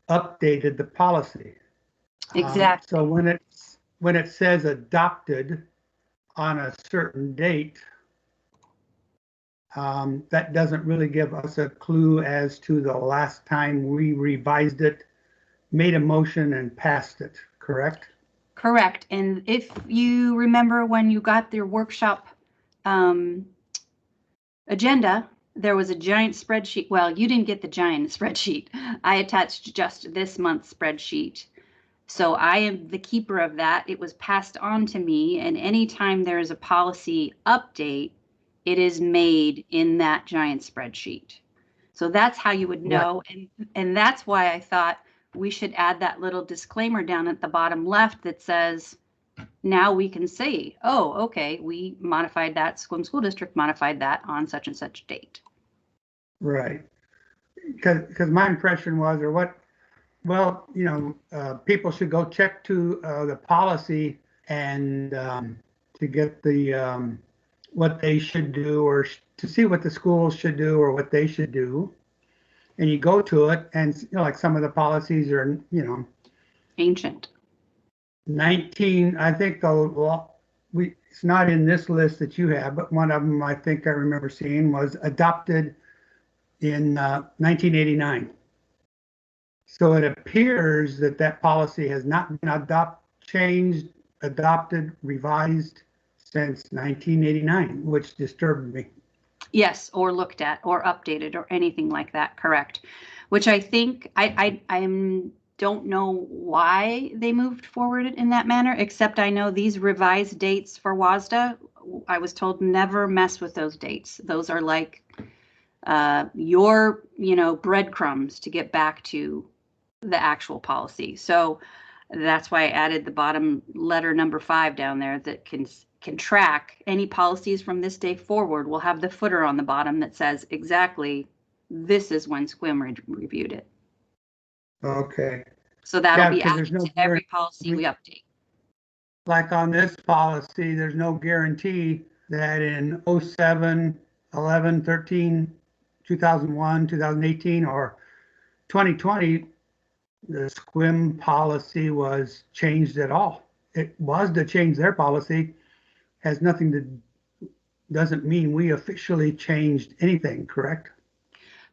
updated the policy. Exactly. So when it says adopted on a certain date, that doesn't really give us a clue as to the last time we revised it, made a motion, and passed it, correct? Correct. And if you remember when you got their workshop agenda, there was a giant spreadsheet. Well, you didn't get the giant spreadsheet. I attached just this month's spreadsheet. So I am the keeper of that. It was passed on to me, and anytime there is a policy update, it is made in that giant spreadsheet. So that's how you would know. And that's why I thought we should add that little disclaimer down at the bottom left that says, now we can say, oh, okay, we modified that, Sequim School District modified that on such and such date. Right. Because my impression was, or what, well, you know, people should go check to the policy and to get the what they should do, or to see what the schools should do or what they should do. And you go to it, and you know, like some of the policies are, you know, ancient. 19, I think the law, it's not in this list that you have, but one of them I think I remember seeing was adopted in 1989. So it appears that that policy has not been changed, adopted, revised since 1989, which disturbed me. Yes, or looked at, or updated, or anything like that. Correct. Which I think I don't know why they moved forward in that manner, except I know these revised dates for WASDA, I was told never mess with those dates. Those are like your, you know, breadcrumbs to get back to the actual policy. So that's why I added the bottom letter number 5 down there that can track any policies from this day forward. We'll have the footer on the bottom that says exactly this is when SQUIM reviewed it. Okay. So that'll be added to every policy we update. Like on this policy, there's no guarantee that in 07, 11, 13, 2001, 2018, or 2020, the SQUIM policy was changed at all. It was to change their policy, has nothing to, doesn't mean we officially changed anything, correct?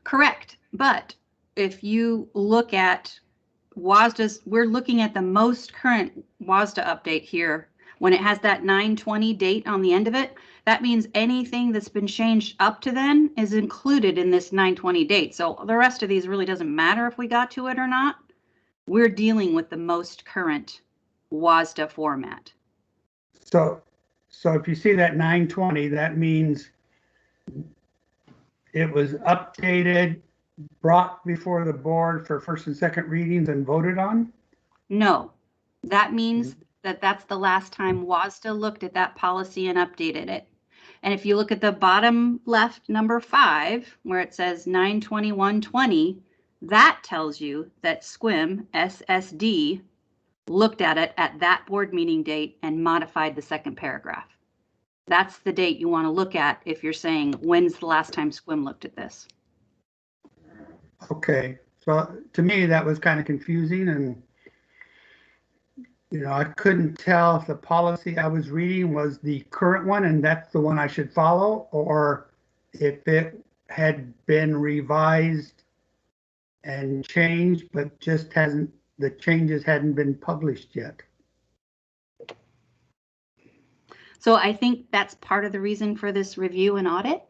Correct. But if you look at WASDA's, we're looking at the most current WASDA update here. When it has that 9/20 date on the end of it, that means anything that's been changed up to then is included in this 9/20 date. So the rest of these really doesn't matter if we got to it or not. We're dealing with the most current WASDA format. So if you see that 9/20, that means it was updated, brought before the board for first and second readings and voted on? No, that means that that's the last time WASDA looked at that policy and updated it. And if you look at the bottom left, number 5, where it says 9/21/20, that tells you that SQUIM, SSD, looked at it at that board meeting date and modified the second paragraph. That's the date you want to look at if you're saying, when's the last time SQUIM looked at this? Okay, so to me that was kind of confusing, and you know, I couldn't tell if the policy I was reading was the current one and that's the one I should follow, or if it had been revised and changed, but just hasn't, the changes hadn't been published yet. So I think that's part of the reason for this review and audit,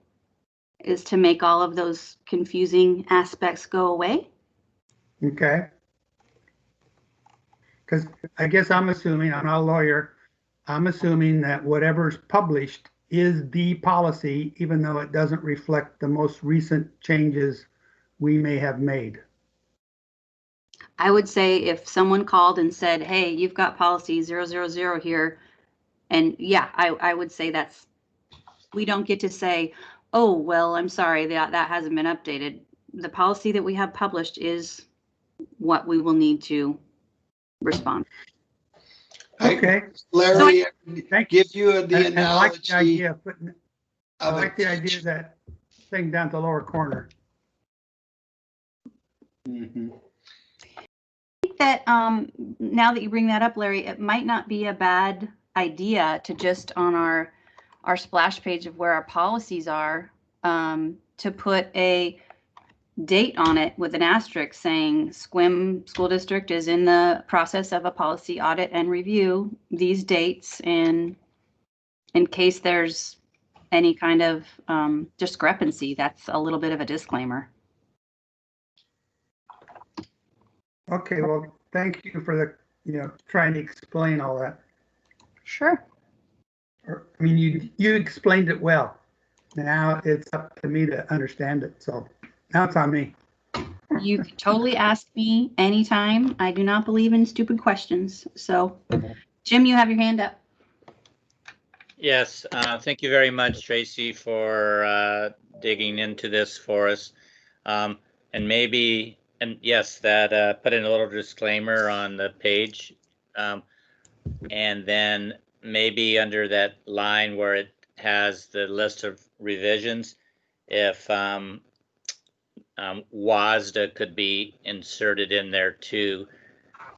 is to make all of those confusing aspects go away. Okay. Because I guess I'm assuming, I'm not a lawyer, I'm assuming that whatever's published is the policy, even though it doesn't reflect the most recent changes we may have made. I would say if someone called and said, hey, you've got policy 000 here, and yeah, I would say that's, we don't get to say, oh, well, I'm sorry, that hasn't been updated. The policy that we have published is what we will need to respond. Okay. Larry, So I give you the analogy. I like the idea of putting, I like the idea of that thing down at the lower corner. Mm-hmm. think that now that you bring that up, Larry, it might not be a bad idea to just on our splash page of where our policies are, to put a date on it with an asterisk saying Sequim School District is in the process of a policy audit and review these dates, and in case there's any kind of discrepancy, that's a little bit of a disclaimer. Okay, well, thank you for the, trying to explain all that. Sure. I mean, you explained it well. Now it's up to me to understand it. So now it's on me. You can totally ask me anytime. I do not believe in stupid questions. So, Jim, you have your hand up. Yes, thank you very much, Tracy, for digging into this for us. And yes, that put in a little disclaimer on the page. And then maybe under that line where it has the list of revisions, if WASDA could be inserted in there too.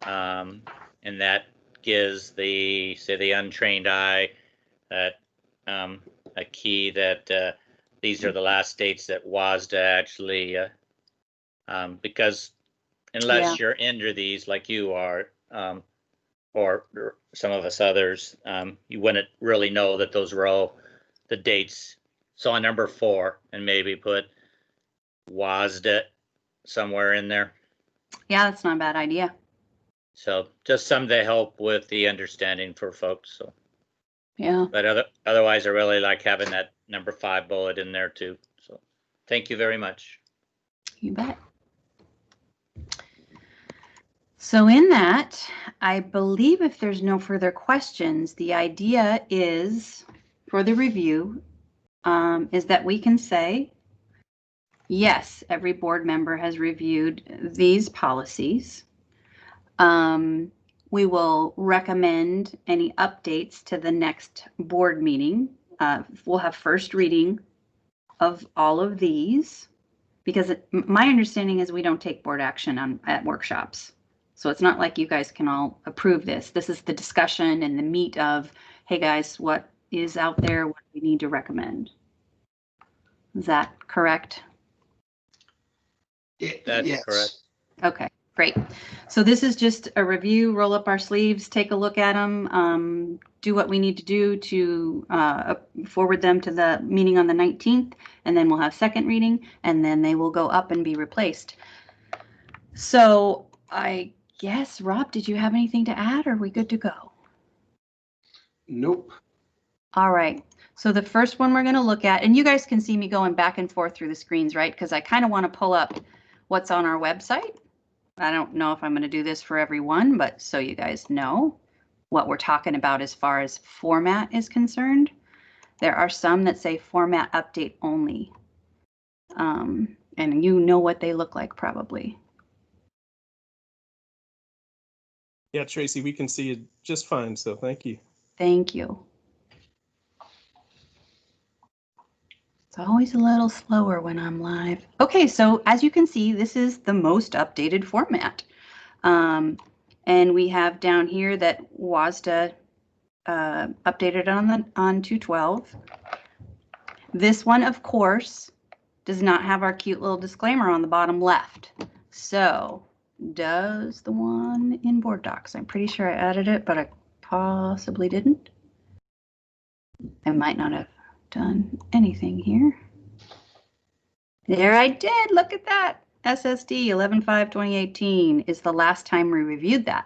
And that gives the untrained eye that a key that these are the last dates that WASDA actually, because unless you're into these like you are, or some of us others, you wouldn't really know that those were all the dates. So on number 4, and maybe put WASDA somewhere in there. Yeah, that's not a bad idea. So just some to help with the understanding for folks. So yeah, but otherwise I really like having that number 5 bullet in there too. So thank you very much. You bet. So in that, I believe if there's no further questions, the idea is for the review is that we can say, yes, every board member has reviewed these policies. We will recommend any updates to the next board meeting. We'll have first reading of all of these because my understanding is we don't take board action at workshops. So it's not like you guys can all approve this. This is the discussion and the meat of, hey guys, what is out there? What do we need to recommend? Is that correct? That's Yes. correct. Okay, great. So this is just a review, roll up our sleeves, take a look at them, do what we need to do to forward them to the meeting on the 19th, and then we'll have second reading, and then they will go up and be replaced. So I guess, Rob, did you have anything to add, or are we good to go? Nope. All right. So the first one we're going to look at, and you guys can see me going back and forth through the screens, right? Because I kind of want to pull up what's on our website. I don't know if I'm going to do this for everyone, but so you guys know what we're talking about as far as format is concerned. There are some that say format update only. And you know what they look like probably. Yeah, Tracy, we can see it just fine, so thank you. Thank you. It's always a little slower when I'm live. Okay, so as you can see, this is the most updated format. And we have down here that WASDA updated on 2/12. This one, of course, does not have our cute little disclaimer on the bottom left. So does the one in board docs? I'm pretty sure I added it, but I possibly didn't. I might not have done anything here. There I did. Look at that. SSD 11/5/2018 is the last time we reviewed that.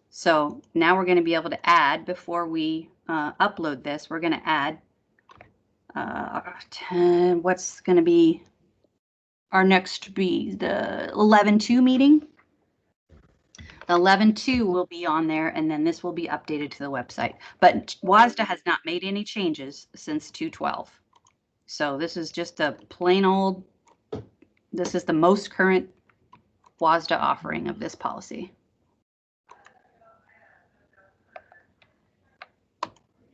So now we're going to be able to add, before we upload this, we're going to add what's going to be our next be the 11/2 meeting. The 11/2 will be on there, and then this will be updated to the website. But WASDA has not made any changes since 2/12. So this is just a plain old, this is the most current WASDA offering of this policy.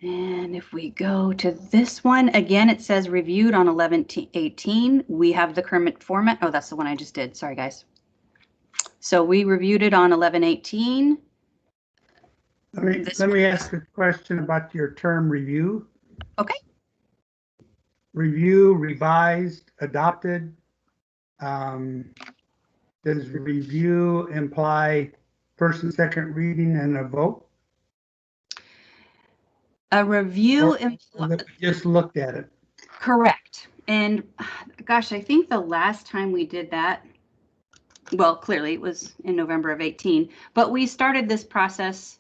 And if we go to this one, again, it says reviewed on 11/18. We have the current format. Oh, that's the one I just did. Sorry, guys. So we reviewed it on 11/18. Let me ask a question about your term review. Okay. Review, revised, adopted. Does review imply first and second reading and a vote? A review, Or that we just looked at it? correct. And gosh, I think the last time we did that, well, clearly it was in November of 18, but we started this process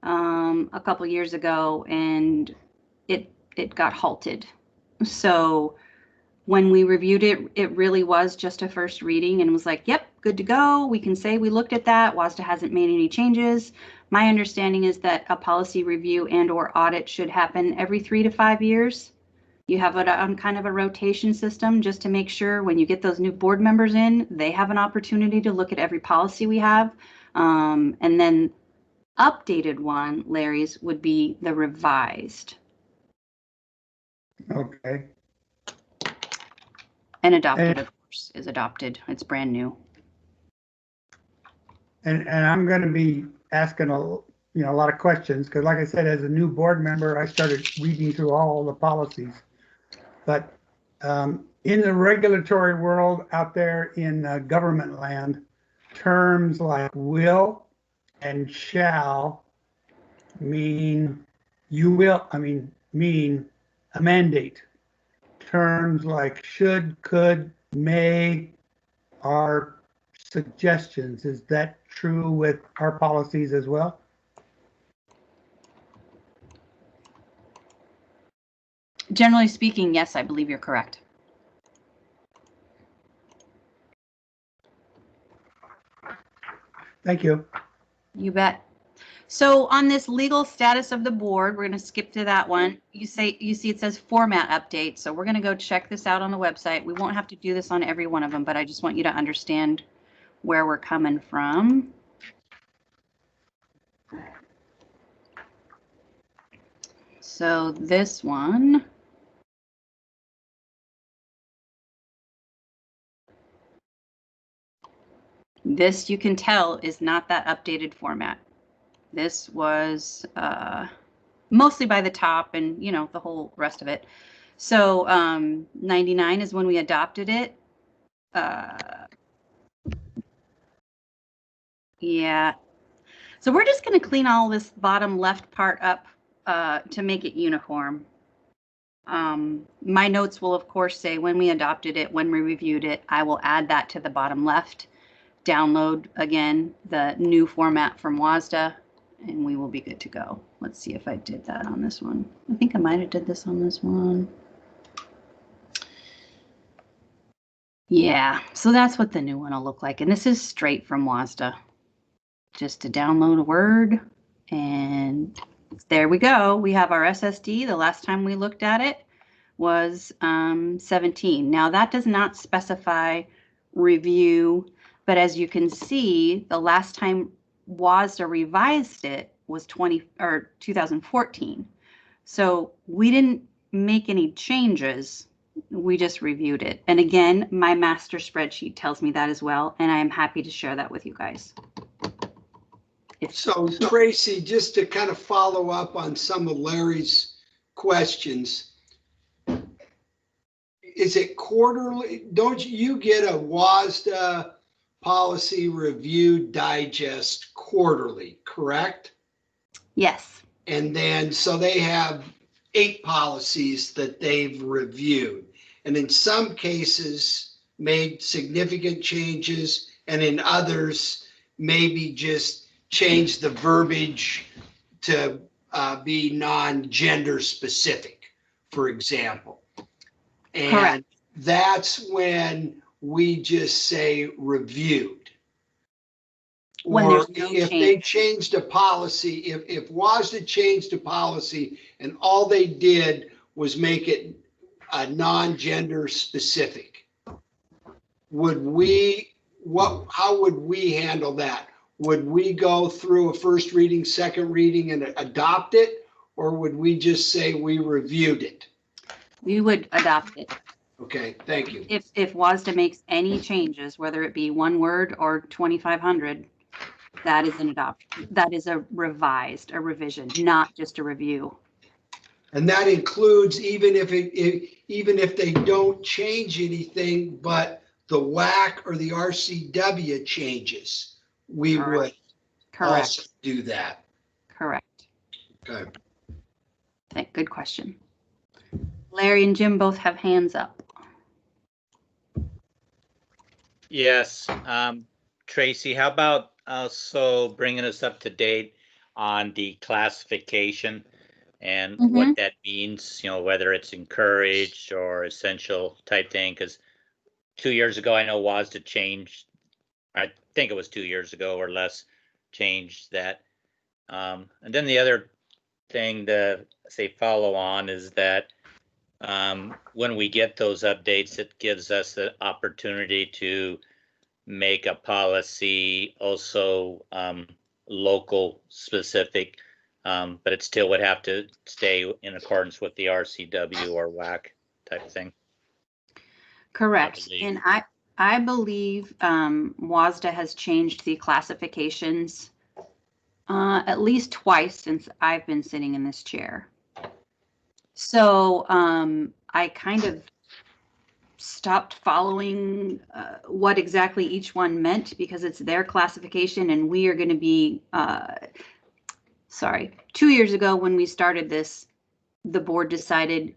a couple years ago, and it got halted. So when we reviewed it, it really was just a first reading and was like, yep, good to go. We can say we looked at that. WASDA hasn't made any changes. My understanding is that a policy review and or audit should happen every 3 to 5 years. You have it on kind of a rotation system just to make sure when you get those new board members in, they have an opportunity to look at every policy we have. And then updated one, Larry's, would be the revised. Okay. And adopted, of course, is adopted. It's brand new. And I'm going to be asking a lot of questions because, like I said, as a new board member, I started reading through all the policies. But in the regulatory world out there in government land, terms like will and shall mean mean a mandate. Terms like should, could, may are suggestions. Is that true with our policies as well? Generally speaking, yes, I believe you're correct. Thank you. You bet. So on this legal status of the board, we're going to skip to that one. You see it says format update. So we're going to go check this out on the website. We won't have to do this on every one of them, but I just want you to understand where we're coming from. So this one. This, you can tell, is not that updated format. This was mostly by the top and, the whole rest of it. So 99 is when we adopted it. Yeah. So we're just going to clean all this bottom left part up to make it uniform. My notes will, of course, say when we adopted it, when we reviewed it. I will add that to the bottom left. Download, again, the new format from WASDA, and we will be good to go. Let's see if I did that on this one. I think I might have did this on this one. Yeah, so that's what the new one will look like. And this is straight from WASDA. Just to download a Word, and there we go. We have our SSD. The last time we looked at it was 17. Now that does not specify review, but as you can see, the last time WASDA revised it was 2014. So we didn't make any changes. We just reviewed it. And again, my master spreadsheet tells me that as well, and I am happy to share that with you guys. So Tracy, just to kind of follow up on some of Larry's questions, is it quarterly? Don't you get a WASDA policy review digest quarterly, correct? Yes. And then, so they have 8 policies that they've reviewed. And in some cases made significant changes, and in others, maybe just change the verbiage to be non-gender specific, for example. And correct. That's when we just say reviewed. When or there's no if change. they changed a policy, if WASDA changed a policy and all they did was make it a non-gender specific, would we, how would we handle that? Would we go through a first reading, second reading and adopt it? Or would we just say we reviewed it? We would adopt it. Okay, thank you. If WASDA makes any changes, whether it be one word or 2,500, that is an adoption. That is a revision, not just a review. And that includes even if they don't change anything, but the WAC or the RCW changes, we would also do that. Correct. Okay. Good question. Larry and Jim both have hands up. Yes. Tracy, how about also bringing us up to date on the classification and what that means, you know, whether it's encouraged or essential type thing? Because 2 years ago, I know WASDA changed, I think it was 2 years ago or less, changed that. And then the other thing to say follow on is that when we get those updates, it gives us the opportunity to make a policy also local specific, but it still would have to stay in accordance with the RCW or WAC type thing. Correct. And I believe WASDA has changed the classifications at least twice since I've been sitting in this chair. So I kind of stopped following what exactly each one meant because it's their classification, and we are going to be, 2 years ago when we started this, the board decided,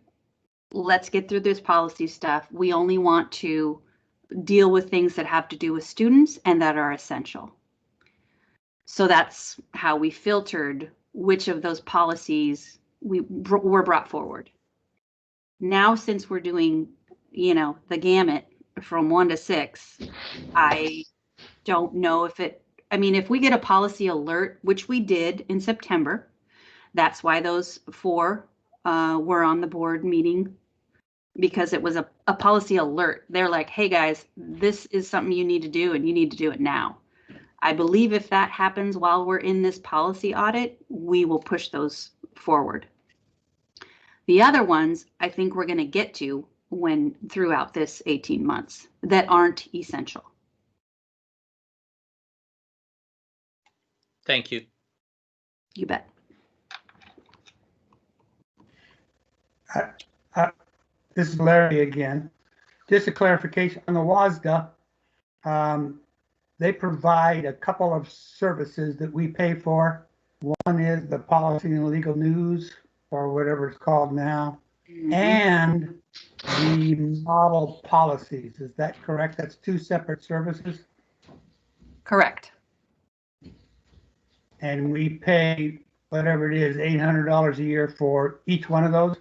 let's get through this policy stuff. We only want to deal with things that have to do with students and that are essential. So that's how we filtered which of those policies were brought forward. Now, since we're doing, you know, the gamut from 1 to 6, I don't know if if we get a policy alert, which we did in September, that's why those 4 were on the board meeting, because it was a policy alert. They're like, hey guys, this is something you need to do and you need to do it now. I believe if that happens while we're in this policy audit, we will push those forward. The other ones, I think we're going to get to throughout this 18 months that aren't essential. Thank you. You bet. This is Larry again. Just a clarification on the WASDA. They provide a couple of services that we pay for. One is the Policy and Legal News, or whatever it's called now, and the model policies. Is that correct? That's 2 separate services? Correct. And we pay whatever it is, $800 a year for each one of those?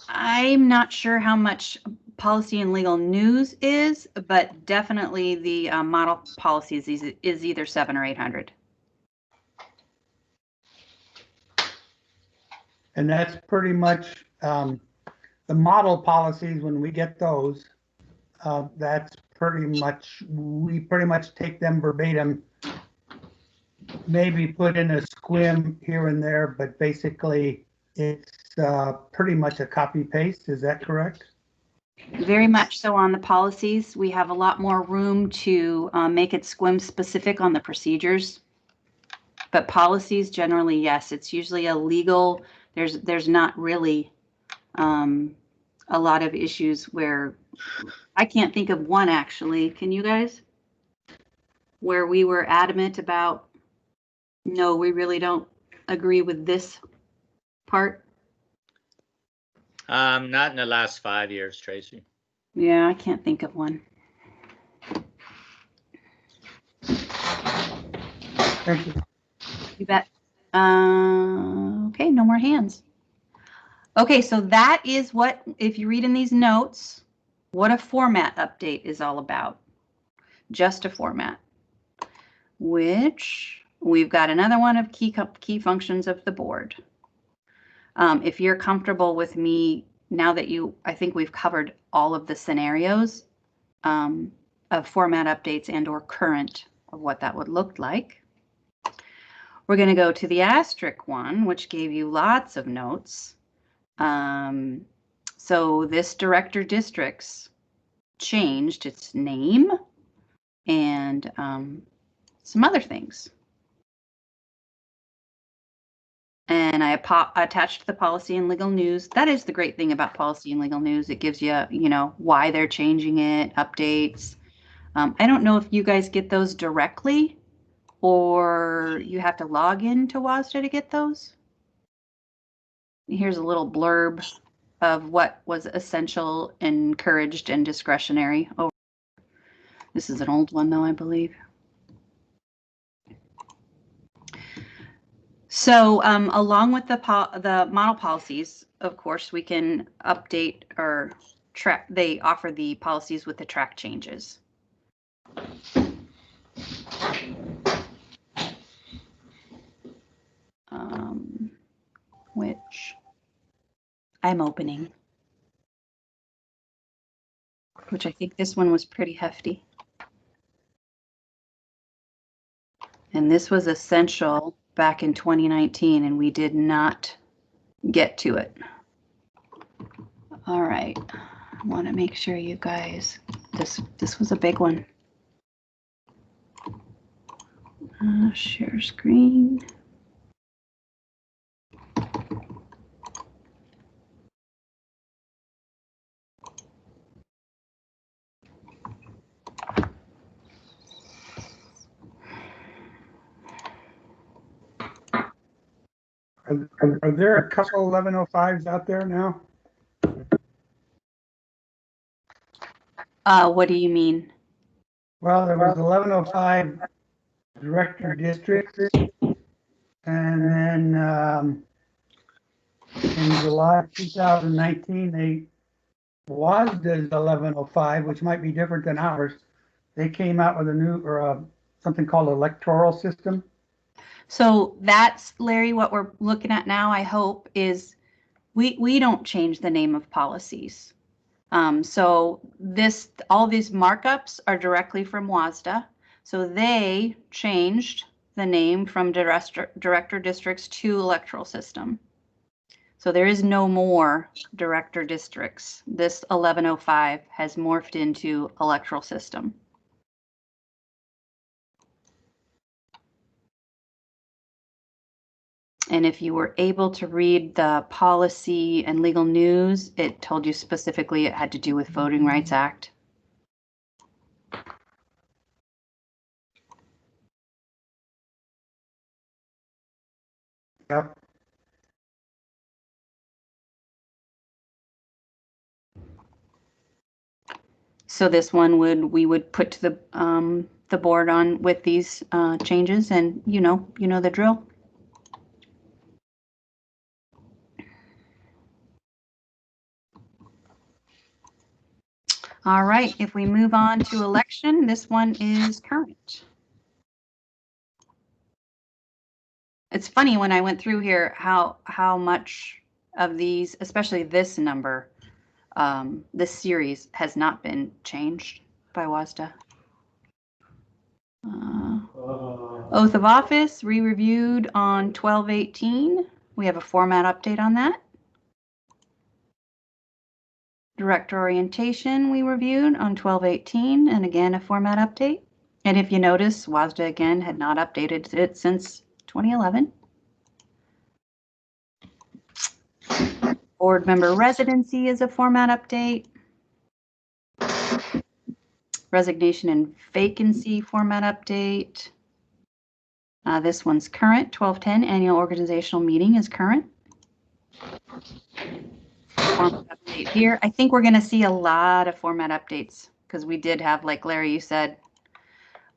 I'm not sure how much Policy and Legal News is, but definitely the model policies is either 700 or 800. And that's pretty much the model policies. When we get those, that's we pretty much take them verbatim, maybe put in a squim here and there, but basically it's pretty much a copy paste. Is that correct? Very much so. On the policies, we have a lot more room to make it squim specific on the procedures. But policies, generally, yes, it's usually a legal. There's not really a lot of issues where I can't think of one actually. Can you guys? Where we were adamant about, no, we really don't agree with this part. Not in the last 5 years, Tracy. Yeah, I can't think of one. Thank you. You bet. Okay, no more hands. Okay, so that is what, if you read in these notes, what a format update is all about. Just a format. Which we've got another one of key functions of the board. If you're comfortable with me, now that I think we've covered all of the scenarios of format updates and or current of what that would look like. We're going to go to the asterisk one, which gave you lots of notes. So this director districts changed its name and some other things. And I attached the policy and legal news. That is the great thing about policy and legal news. It gives you, you know, why they're changing it, updates. I don't know if you guys get those directly or you have to log into WASDA to get those. Here's a little blurb of what was essential, encouraged, and discretionary. This is an old one though, I believe. So along with the model policies, of course, we can update or track. They offer the policies with the track changes. Which I'm opening. Which I think this one was pretty hefty. And this was essential back in 2019, and we did not get to it. All right, I want to make sure you guys, this was a big one. Share screen. Are there a couple 1105s out there now? What do you mean? Well, there was 1105 director districts, and then in July 2019, they WASDA's 1105, which might be different than ours. They came out with a new or something called electoral system. So that's, Larry, what we're looking at now, I hope, is we don't change the name of policies. So all these markups are directly from WASDA. So they changed the name from director districts to electoral system. So there is no more director districts. This 1105 has morphed into electoral system. And if you were able to read the policy and legal news, it told you specifically it had to do with Voting Rights Act. Yep. So this one we would put to the board on with these changes, and you know the drill. All right, if we move on to election, this one is current. It's funny when I went through here how much of these, especially this number, this series has not been changed by WASDA. Oath of office re-reviewed on 12/18. We have a format update on that. Director orientation we reviewed on 12/18, and again a format update. And if you notice, WASDA again had not updated it since 2011. Board member residency is a format update. Resignation and vacancy format update. This one's current. 12/10 annual organizational meeting is current. Format update here. I think we're going to see a lot of format updates because we did have, like Larry, you said,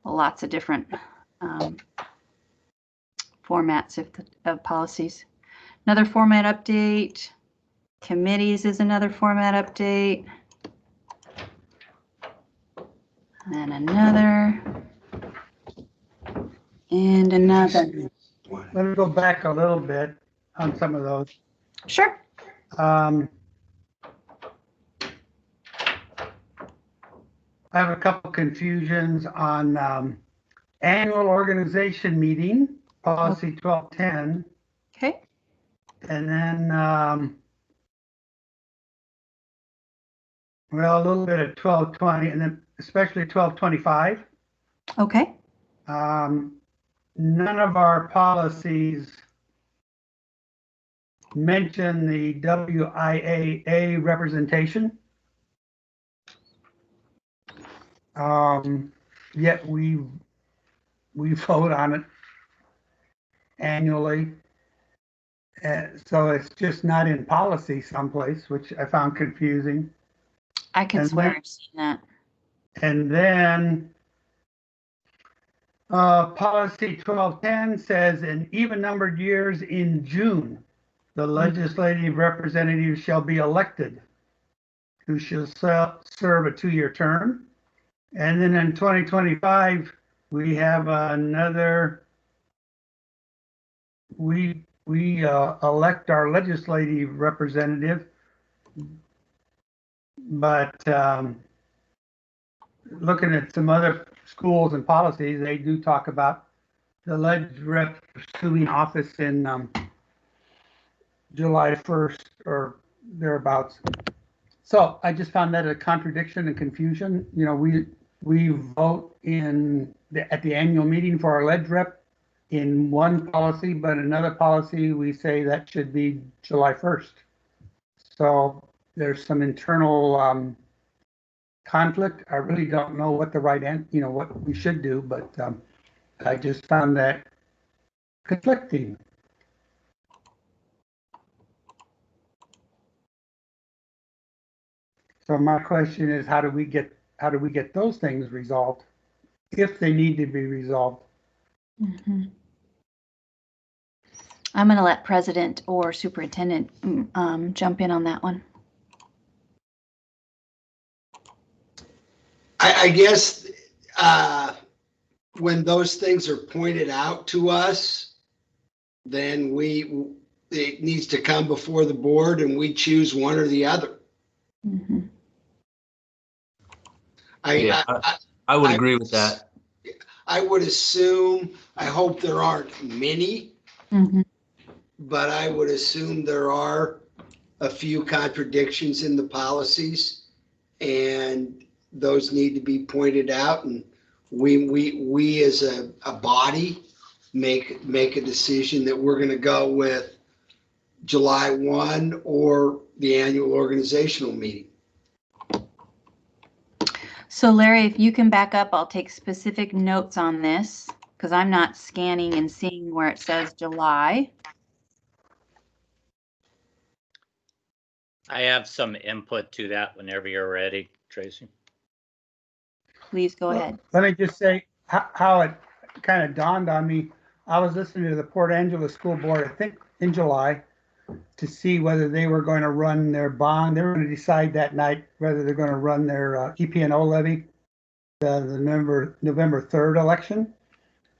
lots of different formats of policies. Another format update. Committees is another format update. And another. And another. Let me go back a little bit on some of those. Sure. I have a couple confusions on annual organization meeting, policy 1210. Okay. And then Well, a little bit of 1220 and then especially 1225. Okay. None of our policies mention the WIAA representation. Yet we vote on it annually. So it's just not in policy someplace, which I found confusing. I could And swear then- I've seen that. And then policy 1210 says in even numbered years in June, the legislative representative shall be elected, who shall serve a 2-year term. And then in 2025, we have another, we elect our legislative representative, but looking at some other schools and policies, they do talk about the leg rep assuming office in July 1st or thereabouts. So I just found that a contradiction and confusion. You know, we vote at the annual meeting for our ledge rep in one policy, but another policy we say that should be July 1st. So there's some internal conflict. I really don't know what the right end, you know, what we should do, but I just found that conflicting. So my question is, how do we get those things resolved if they need to be resolved? Mhm. I'm going to let president or superintendent jump in on that one. I guess when those things are pointed out to us, then it needs to come before the board and we choose one or the other. Mm-hmm. I would agree with that. I would assume, I hope there aren't many, Mm-hmm. but I would assume there are a few contradictions in the policies, and those need to be pointed out. And we as a body make a decision that we're going to go with July 1 or the annual organizational meeting. So Larry, if you can back up, I'll take specific notes on this because I'm not scanning and seeing where it says July. I have some input to that whenever you're ready, Tracy. Please go ahead. Let me just say how it kind of dawned on me. I was listening to the Port Angeles School Board, I think in July, to see whether they were going to run their bond. They were going to decide that night whether they're going to run their EP&O levy, the November 3rd election.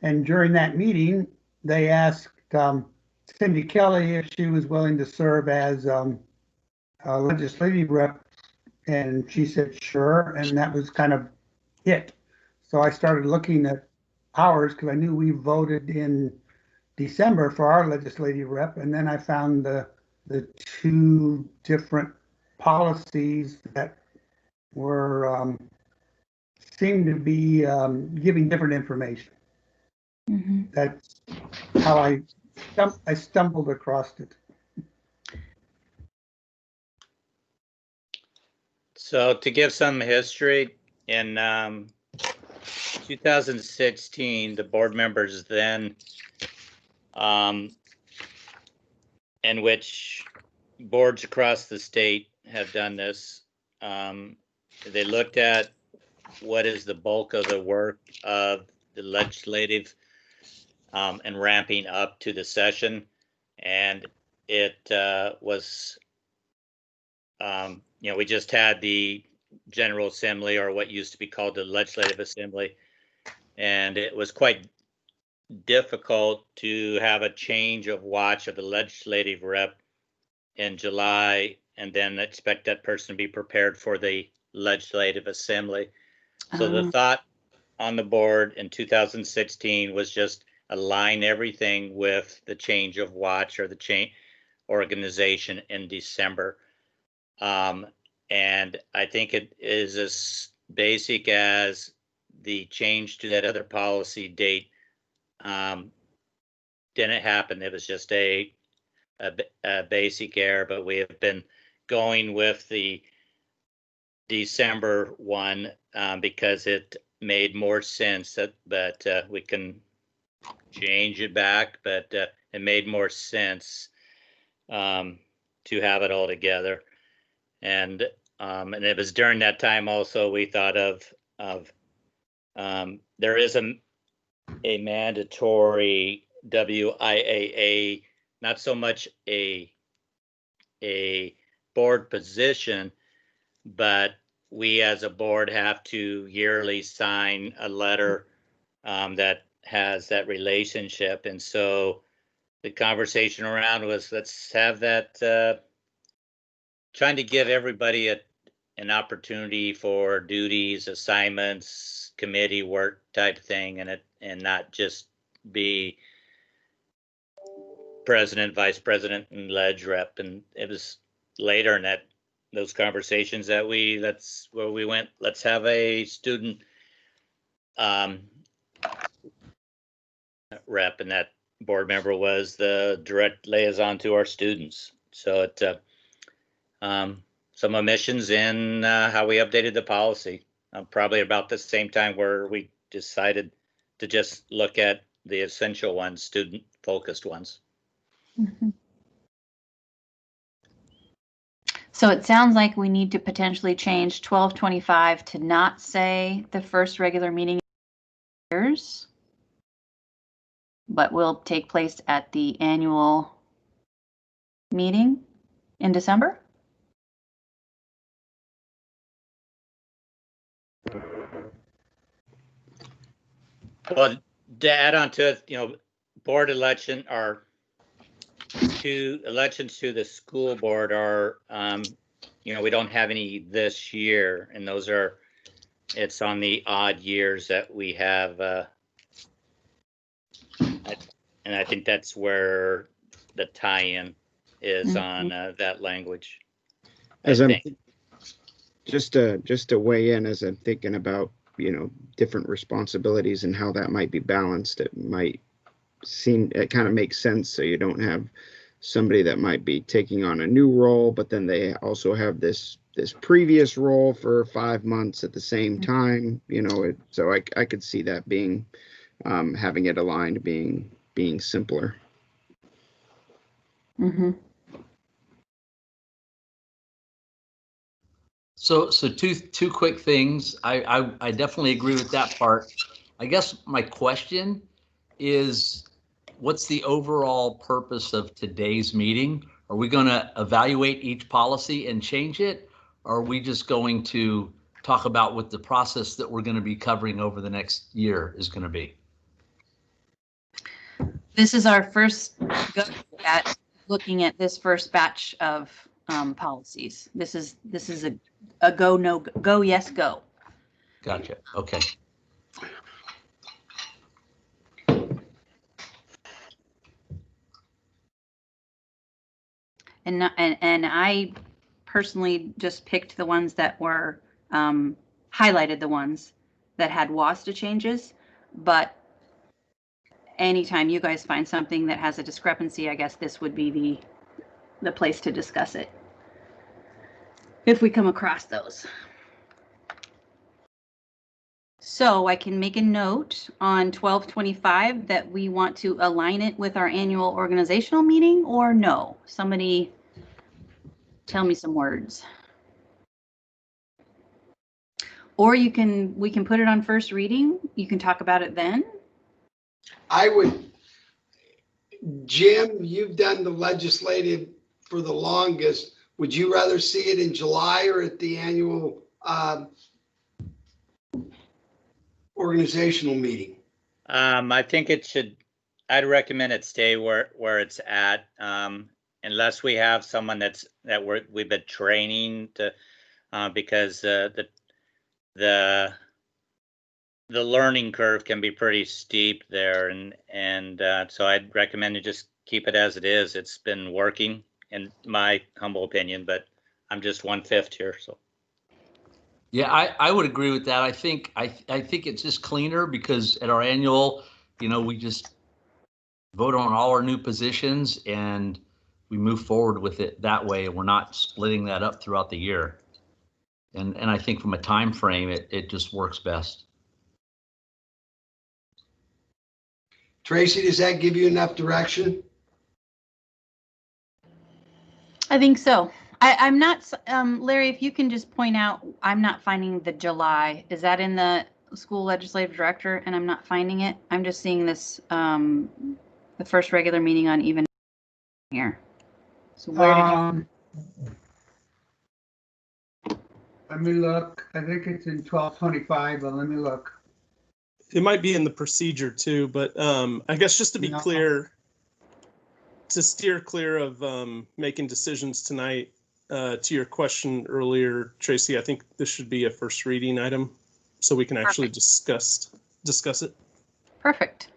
And during that meeting, they asked Cindy Kelly if she was willing to serve as a legislative rep, and she said sure, and that was kind of it. So I started looking at ours because I knew we voted in December for our legislative rep, and then I found the two different policies that were seemed to be giving different information. Mm-hmm. That's how I stumbled across it. So to give some history, in 2016, the board members then, in which boards across the state have done this, they looked at what is the bulk of the work of the legislative and ramping up to the session. And it was, we just had the General Assembly, or what used to be called the Legislative Assembly. And it was quite difficult to have a change of watch of the legislative rep in July and then expect that person to be prepared for the Legislative Assembly. So the thought on the board in 2016 was just align everything with the change of watch or the change organization in December. And I think it is as basic as the change to that other policy date didn't happen. It was just a basic error, but we have been going with the December one because it made more sense but we can change it back, but it made more sense to have it all together. And it was during that time also we thought of there is a mandatory WIAA, not so much a board position, but we as a board have to yearly sign a letter that has that relationship. And so the conversation around was, let's have that, trying to give everybody an opportunity for duties, assignments, committee work type thing, and not just be president, vice president, and ledge rep. And it was later in those conversations that that's where we went, let's have a student rep, and that board member was the direct liaison to our students. So it some omissions in how we updated the policy, probably about the same time where we decided to just look at the essential ones, student focused ones. Mm-hmm. So it sounds like we need to potentially change 1225 to not say the first regular meeting years, but will take place at the annual meeting in December. Well, to add on to it, board election are two elections to the school board are, we don't have any this year, and it's on the odd years that we have, and I think that's where the tie-in is on that language. As just to weigh in, as I'm thinking about, different responsibilities and how that might be balanced, it kind of makes sense. So you don't have somebody that might be taking on a new role, but then they also have this previous role for 5 months at the same time, so I could see that being, having it aligned being simpler. Mm-hmm. So two quick things. I definitely agree with that part. I guess my question is, what's the overall purpose of today's meeting? Are we going to evaluate each policy and change it? Or are we just going to talk about what the process that we're going to be covering over the next year is going to be? This is our first go at looking at this first batch of policies. This is a go, no go, yes, go. Gotcha. Okay. And I personally just picked the ones that were highlighted, the ones that had WASTA changes. But anytime you guys find something that has a discrepancy, I guess this would be the place to discuss it if we come across those. So I can make a note on 1225 that we want to align it with our annual organizational meeting, or no? Somebody tell me some words. Or we can put it on first reading. You can talk about it then. Jim, you've done the legislative for the longest. Would you rather see it in July or at the annual organizational meeting? I think I'd recommend it stay where it's at, unless we have someone we've been training to, because the learning curve can be pretty steep there, and so I'd recommend to just keep it as it is. It's been working, in my humble opinion, but I'm just 1/5 here, so. Yeah, I would agree with that. I think it's just cleaner because at our annual, we just vote on all our new positions and we move forward with it that way. And we're not splitting that up throughout the year. And I think from a time frame, it just works best. Tracy, does that give you enough direction? I think so. I'm not, Larry, if you can just point out, I'm not finding the July. Is that in the school legislative director and I'm not finding it? I'm just seeing this, the first regular meeting on even here. So where did you? Let me look. I think it's in 1225, but let me look. It might be in the procedure too, but I guess just to be No. clear, to steer clear of making decisions tonight, to your question earlier, Tracy, I think this should be a first reading item so we can actually discuss it. Perfect.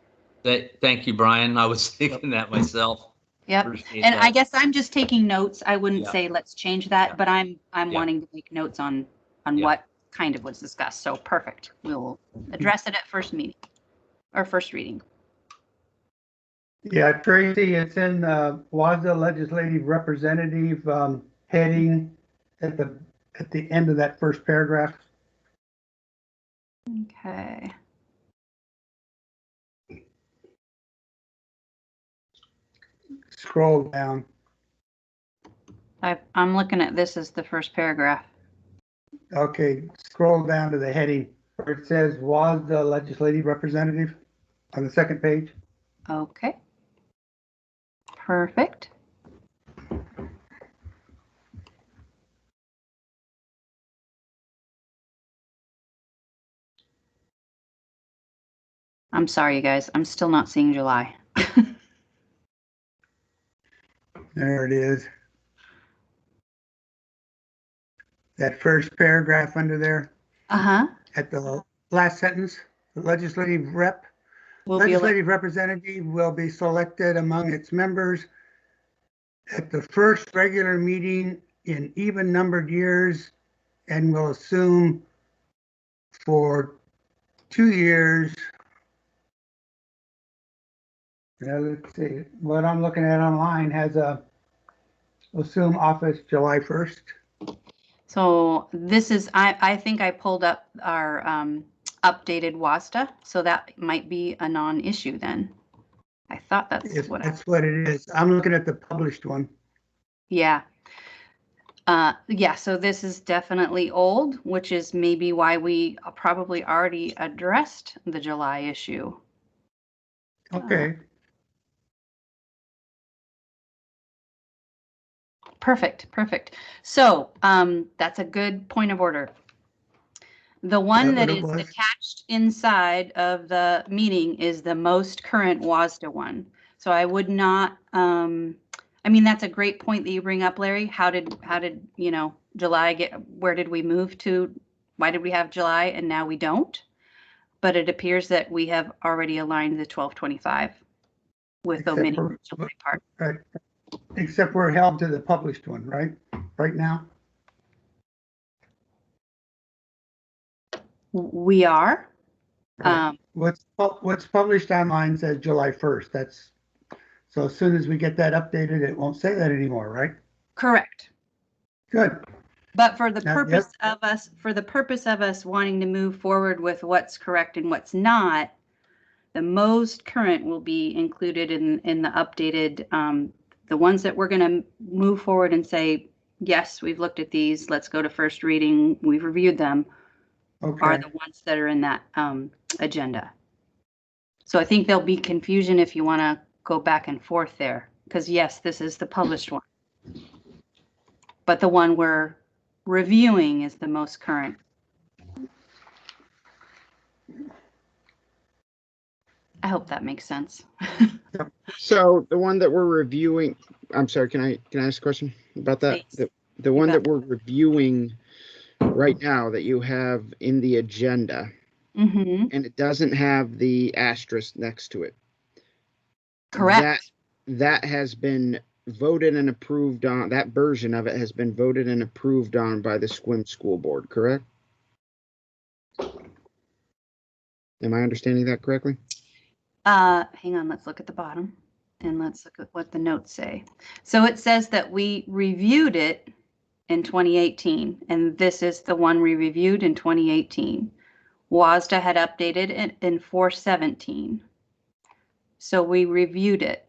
Thank you, Brian. I was thinking that myself. Yep. Appreciate And that. I guess I'm just taking notes. I wouldn't Yeah. say let's change that, Yeah. but I'm Yeah. wanting to make notes on Yeah. what kind of was discussed. So perfect. We'll address it at first meeting or first reading. Yeah, Tracy, it's in WASDA legislative representative heading at the end of that first paragraph. Okay. Scroll down. I'm looking at this as the first paragraph. Okay, scroll down to the heading where it says WASDA legislative representative on the second page. Okay. Perfect. I'm sorry, you guys. I'm still not seeing July. There it is. That first paragraph under there Uh-huh. at the last sentence, the legislative representative will be selected among its members at the first regular meeting in even numbered years and will assume for 2 years. Let's see, what I'm looking at online has assume office July 1st. So this is, I think I pulled up our updated WASDA, so that might be a non-issue then. I thought that's If what that's what it is. I'm looking at the published one. Yeah. Yeah, so this is definitely old, which is maybe why we probably already addressed the July issue. Okay. Perfect, perfect. So that's a good point of order. The one that is attached inside of the meeting is the most current WASDA one. So I would not, I mean, that's a great point that you bring up, Larry. How did, July where did we move to? Why did we have July and now we don't? But it appears that we have already aligned the 1225 with omitting the July part. Right. Except we're held to the published one, right? Right now? We are. Right. What's published online says July 1st. So as soon as we get that updated, it won't say that anymore, right? Correct. Good. But for the purpose of us wanting to move forward with what's correct and what's not, the most current will be included in the updated, the ones that we're going to move forward and say, yes, we've looked at these, let's go to first reading, we've reviewed them, are the ones that are in that agenda. So I think there'll be confusion if you want to go back and forth there, because yes, this is the published one. But the one we're reviewing is the most current. I hope that makes sense. So the one that we're reviewing, I'm sorry, can I ask a question about that? The one that we're reviewing right now that you have in the agenda, and it doesn't have the asterisk next to it. Correct. That has been voted and approved on, that version of it has been voted and approved on by the Sequim School Board, correct? Am I understanding that correctly? Hang on, let's look at the bottom and let's look at what the notes say. So it says that we reviewed it in 2018, and this is the one we reviewed in 2018. WASDA had updated it in 4/17. So we reviewed it.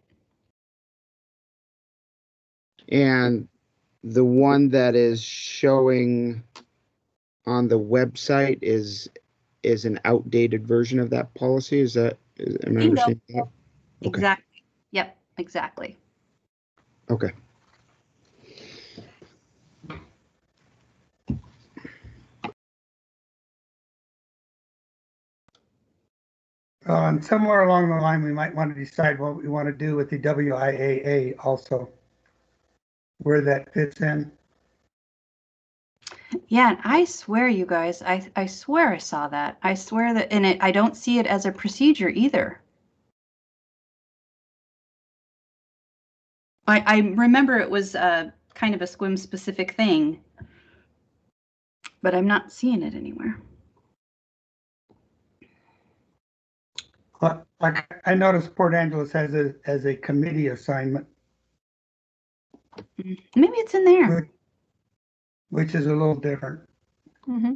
And the one that is showing on the website is an outdated version of that policy? Am I Bingo. understanding that? Okay. Exactly. Yep, exactly. Okay. And somewhere along the line, we might want to decide what we want to do with the WIAA also, where that fits in. Yeah, and I swear, you guys, I swear I saw that. I swear that in it, I don't see it as a procedure either. I remember it was kind of a SQUIM specific thing, but I'm not seeing it anywhere. Like I noticed Port Angeles has it as a committee assignment, Maybe it's in there. which is a little different. Mm-hmm.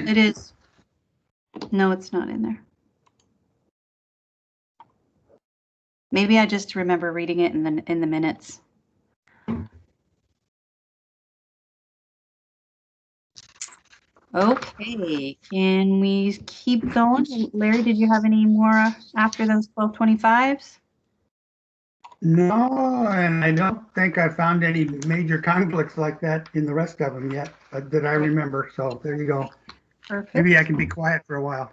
It is. No, it's not in there. Maybe I just remember reading it in the minutes. Okay, can we keep going? Larry, did you have any more after those 1225s? No, and I don't think I found any major conflicts like that in the rest of them yet, that I remember. So there you go. Perfect. Maybe I can be quiet for a while.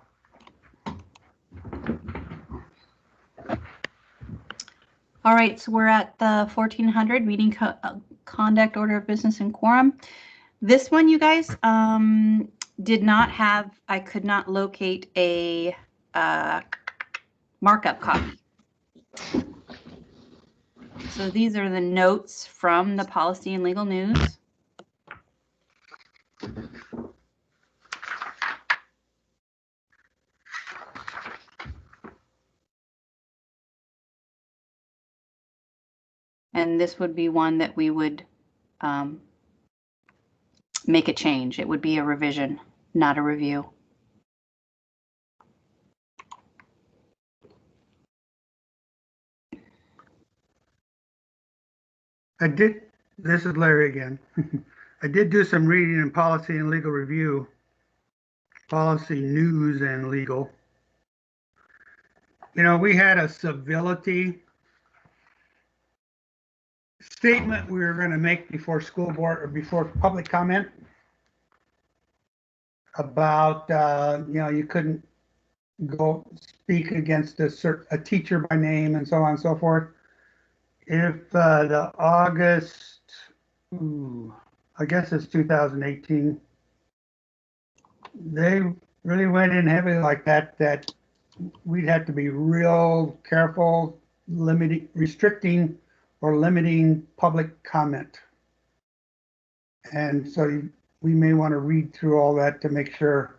All right, so we're at the 1400 meeting conduct, order of business, and quorum. This one, you guys, did not have, I could not locate a markup copy. So these are the notes from the Policy and Legal News. And this would be one that we would make a change. It would be a revision, not a review. This is Larry again. I did do some reading in Policy and Legal Review, Policy News and Legal. You know, we had a civility statement we were going to make before school board or before public comment about, you know, you couldn't go speak against a teacher by name and so on and so forth. If the August, I guess it's 2018, they really went in heavy like that we'd have to be real careful restricting or limiting public comment. And so we may want to read through all that to make sure.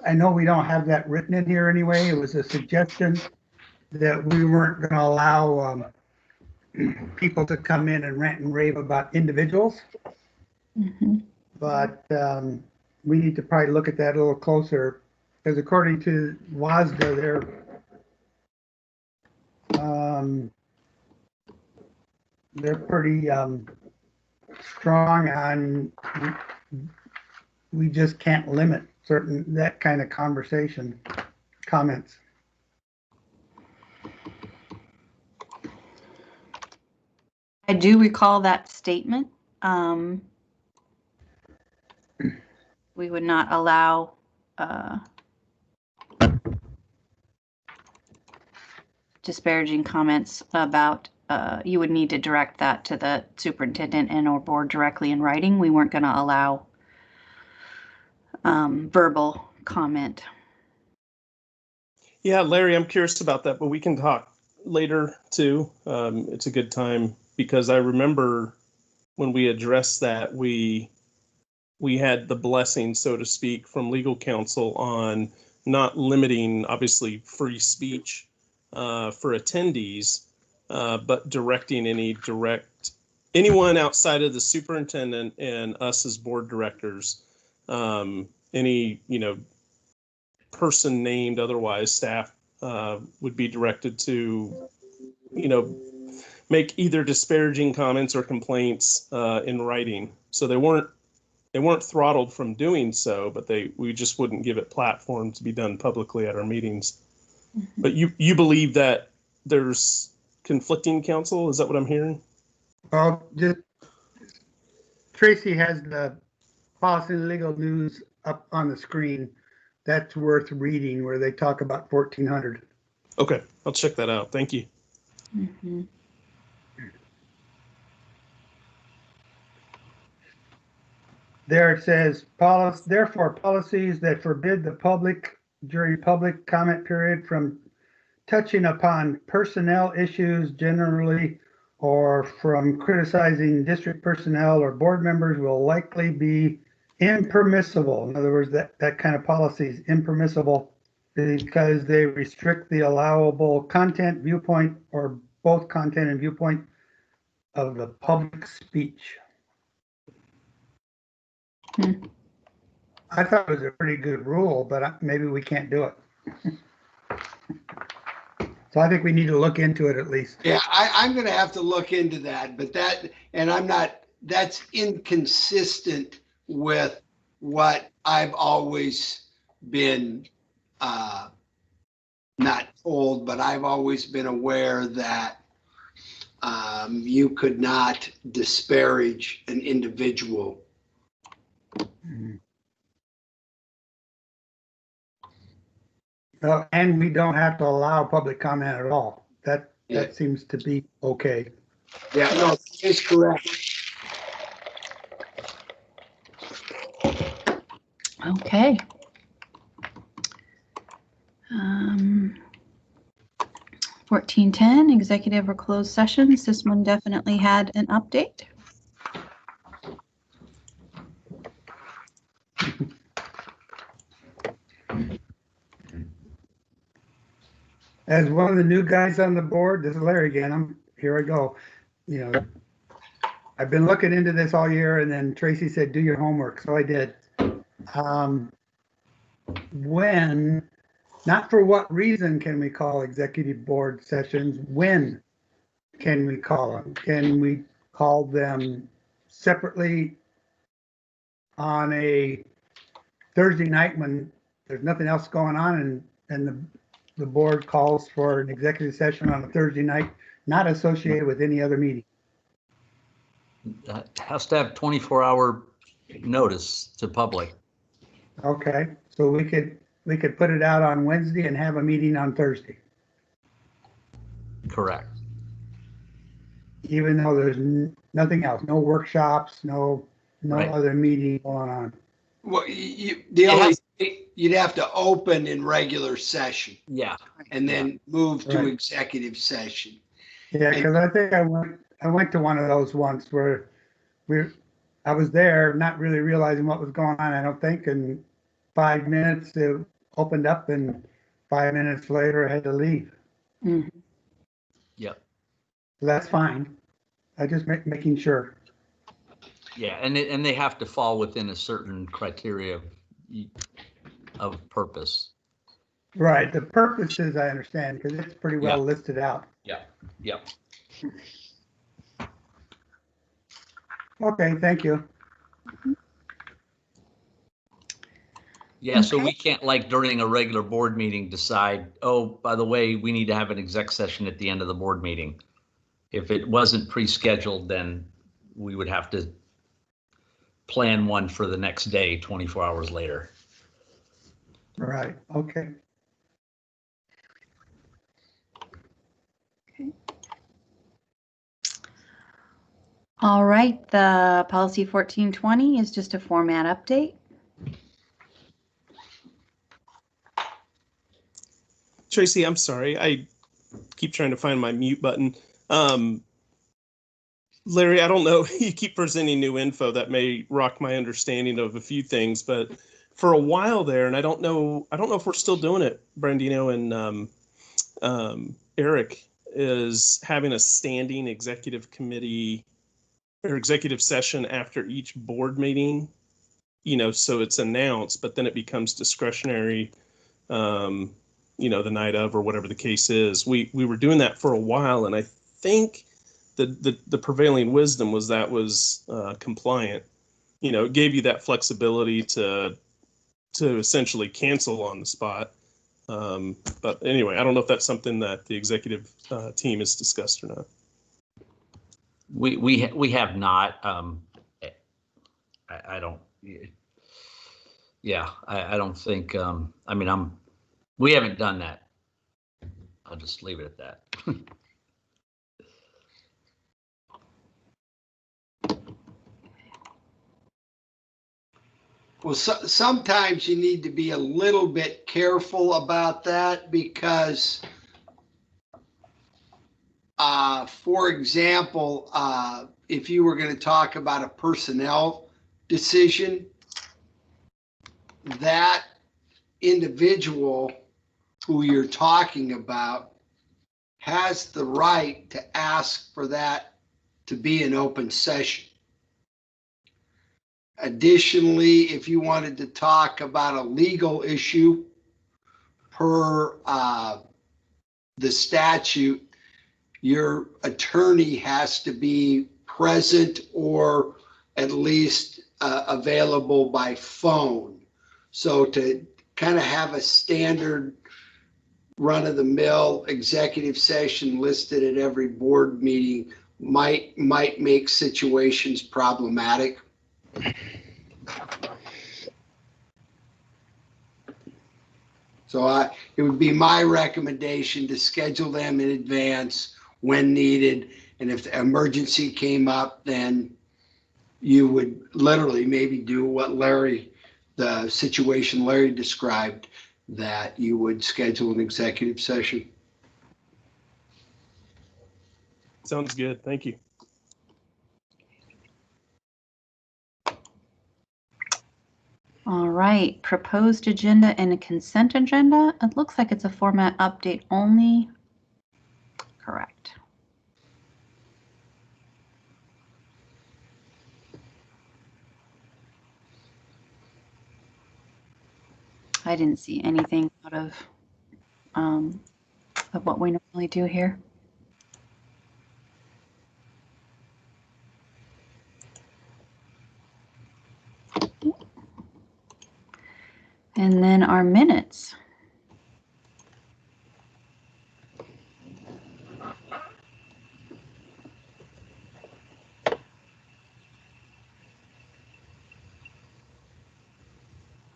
I know we don't have that written in here anyway. It was a suggestion that we weren't going to allow people to come in and rant and rave about individuals. Mm-hmm. But we need to probably look at that a little closer, because according to WASDA, they're pretty strong on we just can't limit that kind of conversation comments. I do recall that statement. We would not allow disparaging comments about, you would need to direct that to the superintendent and or board directly in writing. We weren't going to allow verbal comment. Yeah, Larry, I'm curious about that, but we can talk later too. It's a good time because I remember when we addressed that, we had the blessing, so to speak, from legal counsel on not limiting, obviously, free speech for attendees, but directing anyone outside of the superintendent and us as board directors, any, person named otherwise, staff would be directed to, make either disparaging comments or complaints in writing. So they weren't throttled from doing so, but we just wouldn't give it platform to be done publicly at our meetings. Mm-hmm. But you believe that there's conflicting counsel? Is that what I'm hearing? Well, Tracy has the Policy and Legal News up on the screen. That's worth reading, where they talk about 1400. Okay, I'll check that out. Thank you. Mm-hmm. There it says, therefore, policies that forbid the public during public comment period from touching upon personnel issues generally or from criticizing district personnel or board members will likely be impermissible. In other words, that kind of policy is impermissible because they restrict the allowable content, viewpoint, or both content and viewpoint of the public speech. I thought it was a pretty good rule, but maybe we can't do it. So I think we need to look into it at least. Yeah, I'm going to have to look into that, but that's inconsistent with what I've always been, not told, but I've always been aware that you could not disparage an individual. Well, and we don't have to allow public comment at all. That seems to be okay. Yeah, no, it's correct. Okay. 1410, executive or closed sessions. This one definitely had an update. As one of the new guys on the board, this is Larry again. Here I go. I've been looking into this all year, and then Tracy said, do your homework. So I did. Not for what reason can we call executive board sessions? When can we call them? Can we call them separately on a Thursday night when there's nothing else going on and the board calls for an executive session on a Thursday night, not associated with any other meeting? That has to have 24-hour notice to public. Okay, so we could put it out on Wednesday and have a meeting on Thursday. Correct. Even though there's nothing else, no workshops, no Right. other meeting going on. Well, you'd have to open in regular session. Yeah. And then move to Right. executive session. Yeah, because I think I went to one of those once where I was there not really realizing what was going on, I don't think, and 5 minutes it opened up and 5 minutes later I had to leave. Mm-hmm. Yep. So that's fine. I just making sure. Yeah, and they have to fall within a certain criteria of purpose. Right, the purposes I understand because it's pretty well listed out. Yeah. Yep. Okay, thank you. Yeah, so we can't, like, during a regular board meeting decide, oh, by the way, we need to have an exec session at the end of the board meeting. If it wasn't pre-scheduled, then we would have to plan one for the next day, 24 hours later. Right, okay. All right, the policy 1420 is just a format update. Tracy, I'm sorry. I keep trying to find my mute button. Larry, I don't know. You keep presenting new info that may rock my understanding of a few things, but for a while there, and I don't know if we're still doing it, Brandino and Eric, is having a standing executive committee or executive session after each board meeting, so it's announced, but then it becomes discretionary, the night of or whatever the case is. We were doing that for a while, and I think the prevailing wisdom was that was compliant. It gave you that flexibility to essentially cancel on the spot. But anyway, I don't know if that's something that the executive team has discussed or not. We have not. I don't. Yeah, I don't think. We haven't done that. I'll just leave it at that. Well, sometimes you need to be a little bit careful about that because, for example, if you were going to talk about a personnel decision, that individual who you're talking about has the right to ask for that to be an open session. Additionally, if you wanted to talk about a legal issue per the statute, your attorney has to be present or at least available by phone. So to kind of have a standard run-of-the-mill executive session listed at every board meeting might make situations problematic. So it would be my recommendation to schedule them in advance when needed. And if the emergency came up, then you would literally maybe do what the situation Larry described, that you would schedule an executive session. Sounds good. Thank you. All right, proposed agenda and a consent agenda. It looks like it's a format update only. Correct. I didn't see anything out of what we normally do here. And then our minutes.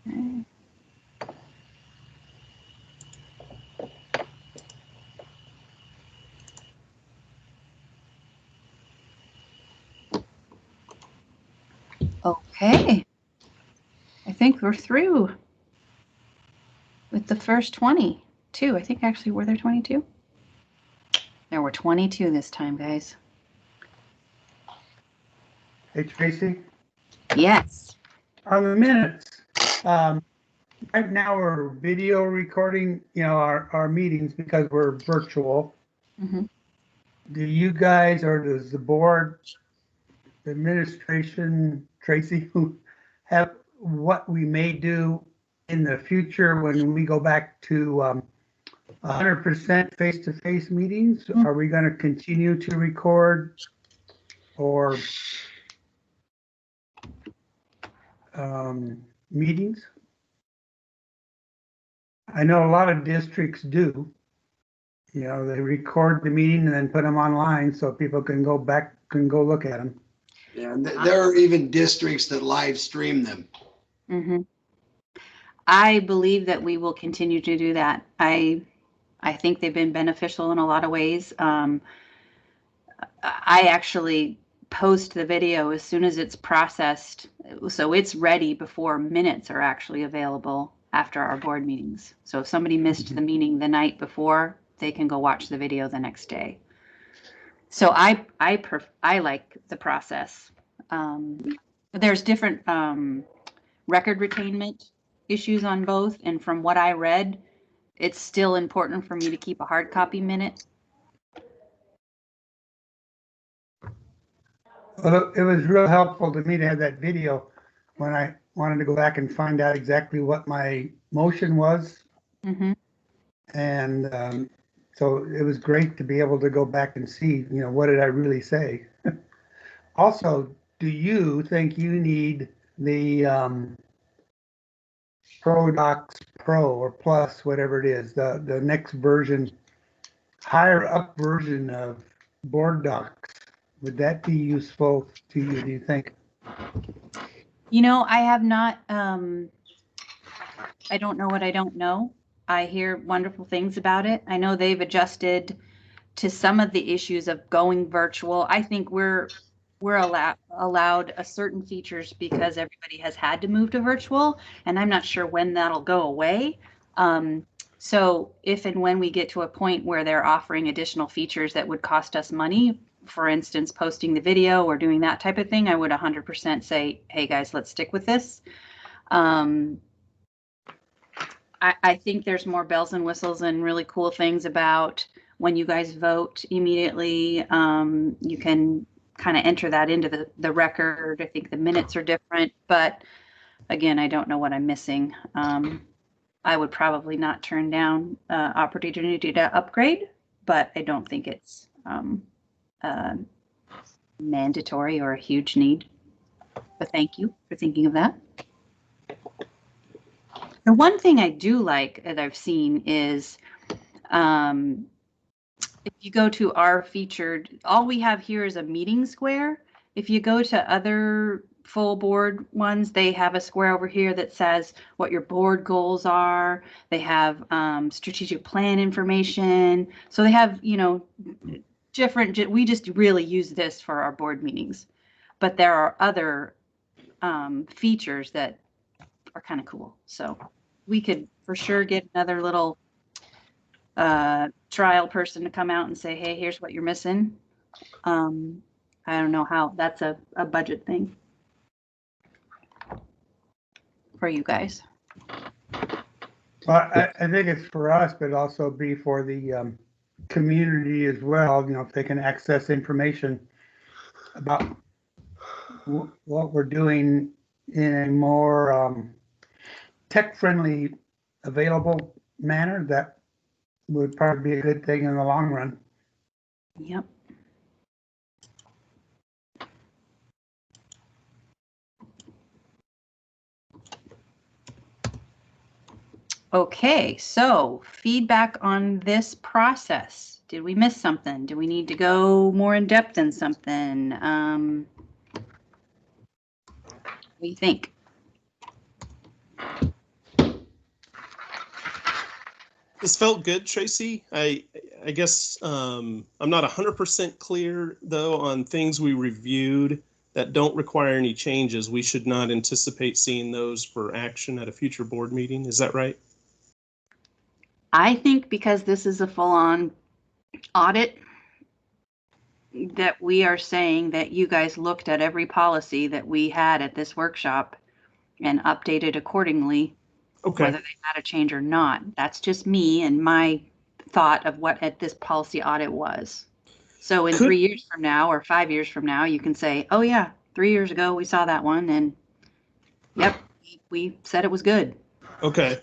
Okay. Okay. I think we're through with the first 22. I think actually were there 22? There were 22 this time, guys. Hey, Tracy, Yes. on the minutes, right now we're video recording, our meetings because we're virtual. Mm-hmm. Do you guys, or does the board, the administration, Tracy, who have what we may do in the future when we go back to 100% face-to-face meetings? Mm-hmm. Are we going to continue to record or meetings? I know a lot of districts do. They record the meeting and then put them online so people can go back, can go look at them. Yeah, and there are even districts that live stream them. Mm-hmm. I believe that we will continue to do that. I think they've been beneficial in a lot of ways. I actually post the video as soon as it's processed, so it's ready before minutes are actually available after our board meetings. So if somebody missed the meeting the night before, they can go watch the video the next day. So I like the process. There's different record retainment issues on both. And from what I read, it's still important for me to keep a hard copy minute. Well, it was real helpful to me to have that video when I wanted to go back and find out exactly what my motion was. Mm-hmm. And so it was great to be able to go back and see, what did I really say? Also, do you think you need the ProDocs Pro or Plus, whatever it is, the next version, higher up version of Board Docs? Would that be useful to you, do you think? I have not, I don't know what I don't know. I hear wonderful things about it. I know they've adjusted to some of the issues of going virtual. I think we're allowed a certain features because everybody has had to move to virtual, and I'm not sure when that'll go away. So if and when we get to a point where they're offering additional features that would cost us money, for instance, posting the video or doing that type of thing, I would 100% say, hey guys, let's stick with this. I think there's more bells and whistles and really cool things about when you guys vote immediately. You can kind of enter that into the record. I think the minutes are different, but again, I don't know what I'm missing. I would probably not turn down opportunity to upgrade, but I don't think it's mandatory or a huge need. But thank you for thinking of that. The one thing I do like that I've seen is if you go to our featured, all we have here is a meeting square. If you go to other full board ones, they have a square over here that says what your board goals are. They have strategic plan information. So they have, different, we just really use this for our board meetings. But there are other features that are kind of cool. So we could for sure get another little trial person to come out and say, hey, here's what you're missing. I don't know how that's a budget thing for you guys. Well, I think it's for us, but also be for the community as well, if they can access information about what we're doing in a more tech-friendly, available manner, that would probably be a good thing in the long run. Yep. Okay, so feedback on this process. Did we miss something? Do we need to go more in depth in something? What do you think? This felt good, Tracy. I guess I'm not 100% clear, though, on things we reviewed that don't require any changes. We should not anticipate seeing those for action at a future board meeting. Is that right? I think because this is a full-on audit, that we are saying that you guys looked at every policy that we had at this workshop and updated accordingly, Okay. whether they had a change or not. That's just me and my thought of what at this policy audit was. So in 3 years from now or 5 years from now, you can say, oh yeah, 3 years ago we saw that one and yep, we said it was good. Okay.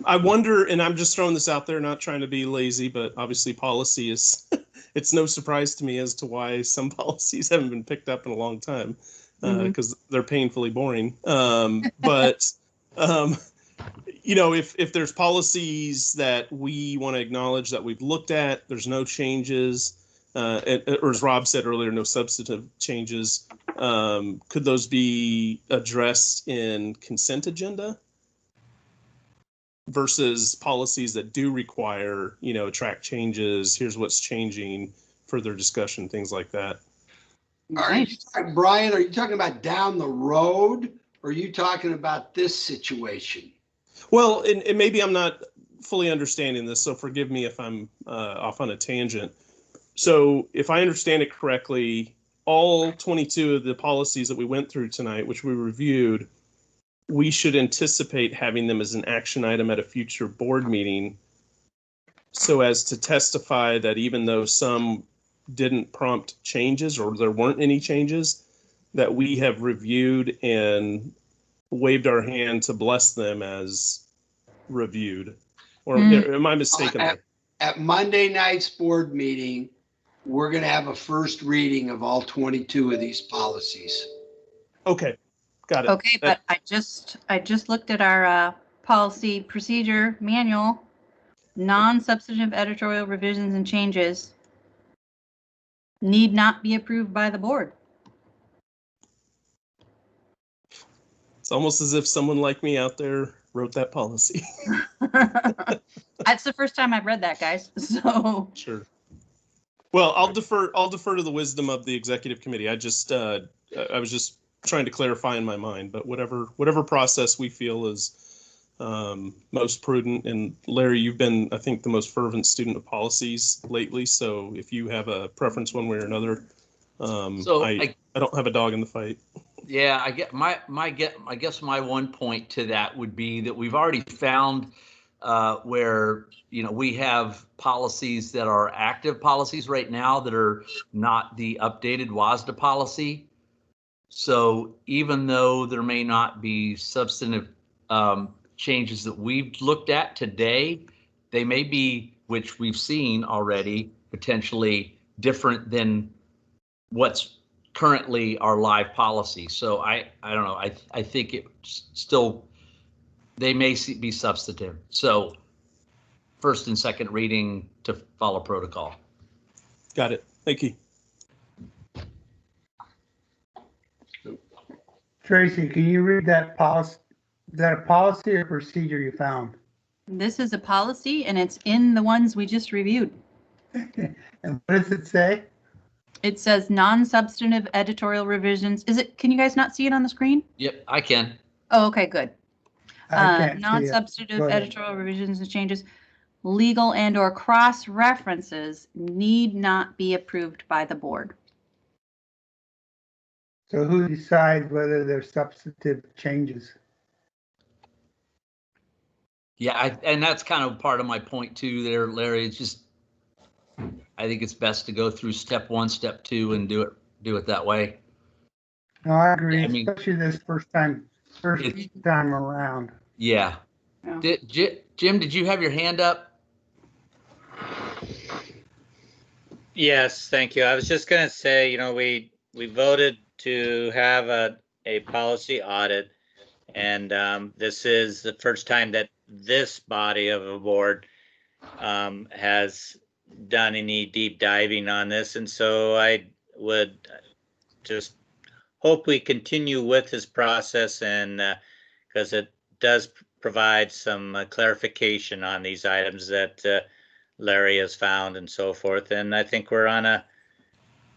I wonder, and I'm just throwing this out there, not trying to be lazy, but obviously policy is, it's no surprise to me as to why some policies haven't been picked up in a long time, because they're painfully boring. But, if there's policies that we want to acknowledge that we've looked at, there's no changes, or as Rob said earlier, no substantive changes, could those be addressed in consent agenda? Versus policies that do require, track changes, here's what's changing, further discussion, things like that. Brian, are you talking about down the road, or are you talking about this situation? Well, and maybe I'm not fully understanding this, so forgive me if I'm off on a tangent. So if I understand it correctly, all 22 of the policies that we went through tonight, which we reviewed, we should anticipate having them as an action item at a future board meeting, so as to testify that even though some didn't prompt changes or there weren't any changes, that we have reviewed and waved our hand to bless them as reviewed. Or am I mistaken there? At Monday night's board meeting, we're going to have a first reading of all 22 of these policies. Okay, got it. Okay, but I just looked at our policy procedure manual. Non-substantive editorial revisions and changes need not be approved by the board. It's almost as if someone like me out there wrote that policy. That's the first time I've read that, guys. So Sure. Well, I'll defer to the wisdom of the executive committee. I was just trying to clarify in my mind, but whatever process we feel is most prudent. And Larry, you've been, I think, the most fervent student of policies lately. So if you have a preference one way or another, I don't have a dog in the fight. Yeah, I guess my one point to that would be that we've already found where, you know, we have policies that are active policies right now that are not the updated WASDA policy. So even though there may not be substantive changes that we've looked at today, they may be, which we've seen already, potentially different than what's currently our live policy. So I don't know. I think it still, they may be substantive. So first and second reading to follow protocol. Got it. Thank you. Tracy, can you read that policy? Is that a policy or procedure you found? this is a policy and it's in the ones we just reviewed. And what does it say? It says non-substantive editorial revisions. Can you guys not see it on the screen? Yep, I can. Oh, okay, good. I can't see it. Non-substantive Go ahead. editorial revisions and changes, legal and or cross references need not be approved by the board. So who decides whether they're substantive changes? Yeah, and that's kind of part of my point too there, Larry. It's just, I think it's best to go through step one, step two, and do it that way. No, I agree, I mean, especially this first time around. Yeah. Yeah. Jim, did you have your hand up? Yes, thank you. I was just going to say, you know, we voted to have a policy audit, and this is the first time that this body of a board has done any deep diving on this, and so I would just hope we continue with this process, and because it does provide some clarification on these items that Larry has found and so forth. And I think we're on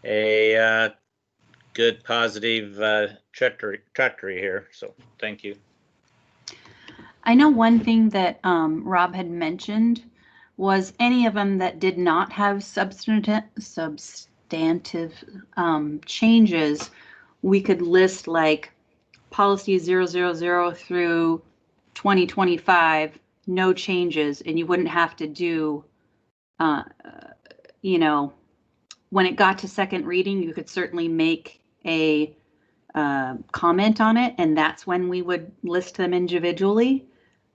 a good positive trajectory here. So thank you. I know one thing that Rob had mentioned was any of them that did not have substantive changes, we could list like policy 000 through 2025, no changes, and you wouldn't have to do, you know, when it got to second reading, you could certainly make a comment on it, and that's when we would list them individually.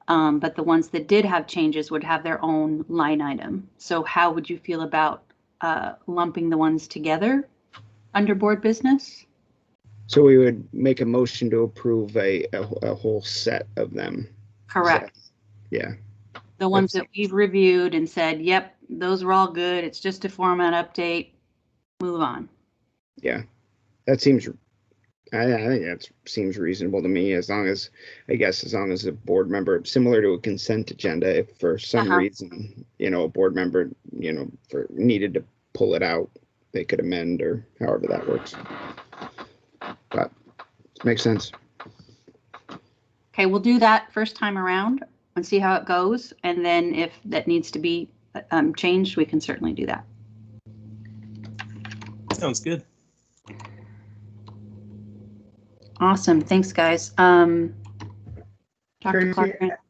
But the ones that did have changes would have their own line item. So how would you feel about lumping the ones together under board business? So we would make a motion to approve a whole set of them. Correct. Yeah. The ones that we've reviewed and said, yep, those were all good. It's just a format update. Move on. Yeah. That seems, I think that seems reasonable to me, as long as a board member, similar to a consent agenda, if for some reason, you know, a board member, you know, needed to pull it out, they could amend or however that works. But it makes sense. Okay, we'll do that first time around and see how it goes. And then if that needs to be changed, we can certainly do that. Sounds good. Awesome. Thanks, guys. Dr. Tracy, Clark?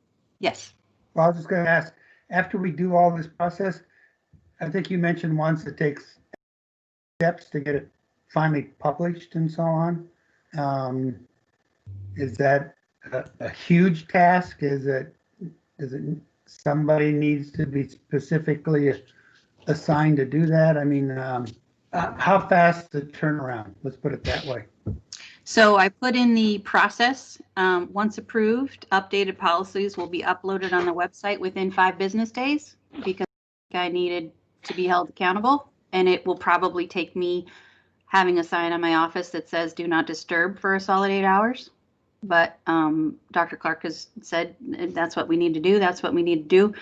Yes. well, I was just gonna ask, after we do all this process, I think you mentioned once it takes steps to get it finally published and so on. Is that a huge task? Is it somebody needs to be specifically assigned to do that? I mean, how fast the turnaround? Let's put it that way. So I put in the process. Once approved, updated policies will be uploaded on the website within 5 business days because I needed to be held accountable. And it will probably take me having a sign on my office that says do not disturb for a solid 8 hours. But Dr. Clark has said that's what we need to do. That's what we need to do.